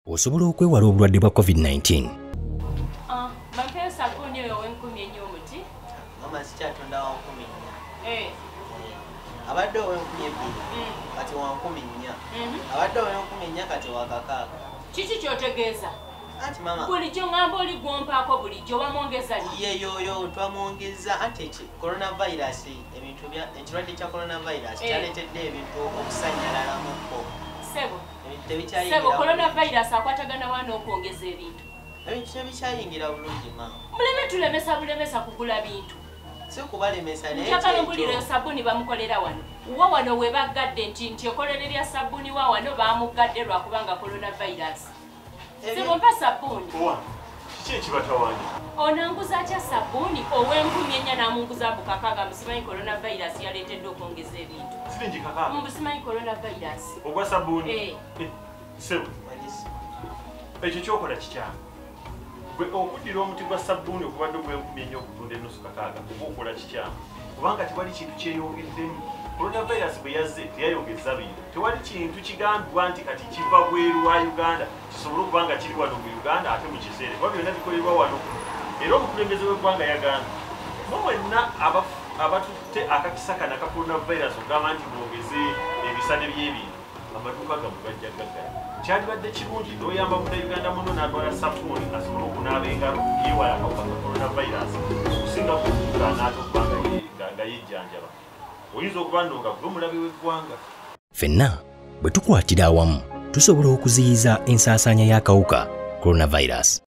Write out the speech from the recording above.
Osobola okwewala obulwadde bwa COVID-19. Mampeo sabuni oyo w'enkumi ennyo omuti. Mama sikyatonda wa 14. Abadde ow'enkumi ebbiri kati wa 14. Abadde ow'enkumi 4 kati wa 6. Kiki kyotegeeza? Anti mama bulijjo ngamba oli gwompaako bulijjo wamwongeza ni? Yeyoyo twamwongeza anti coronavirus ekirwadde kya coronavirus kyaleetedde ebintu okusanyalala mukko. Sebo coronavirus akwatagana wano okwongeza ebintu. Ebintu tebikyayingira bulungi mama. Muleme tulemesa kugula bintu. Si kubalemesa naye njagala mbulira sabuni bamukolera wano. Wa wano we baggadde nti ekolero lya sabuni wa wano bamuggadde lwakubanga coronavirus. Sebo mpa sabuni. Kiki ekibatawaanya? Onanguza kya sabuni ow'enkumi ennya n'amunguza bukakaga musimanyi coronavirus yaleetedde okwongeza ebintu. Siringi kakaga? Musimanyi coronavirus. Ogwa sabuni? Sebo ekyo kyokola kikyamu. Gwe okuddira omuti gwa sabbuuni okubadde ogw'enkumi ennya okutunda ennusu kakaaga oba okola kikyamu kubanga tewali kintu kyeyongeddemu. Coronavirus bwe yazze teyayongeza bintu. Tewali kintu kigambibwa nti kati kiva bweru wa Uganda kisobole okuba nga kiri wano mu Uganda ate mu kiseera kuba byonna bikolebwa wano. Era omukulembeze w'eggwanga yagambye bo mwenna abatutte akakisa kana ka coronavirus okugamba nti mwongeze ebisale by'ebintu amaduuka gammwe bajja gaggala. Kyalibadde kirungi n'oyamba Munnayuganda muno n'atwala sabbuuni asobole okunaaba engalo yeewala akawuka ka coronavirus okusinga ku n'ate okuba nga yejjanjaba. Oyinza okuba nno nga gwe mulabe w'eggwanga. Ffenna bwe tukwatira awamu tusobola okuziyiza ensaasaanya y'akawuka coronavirus.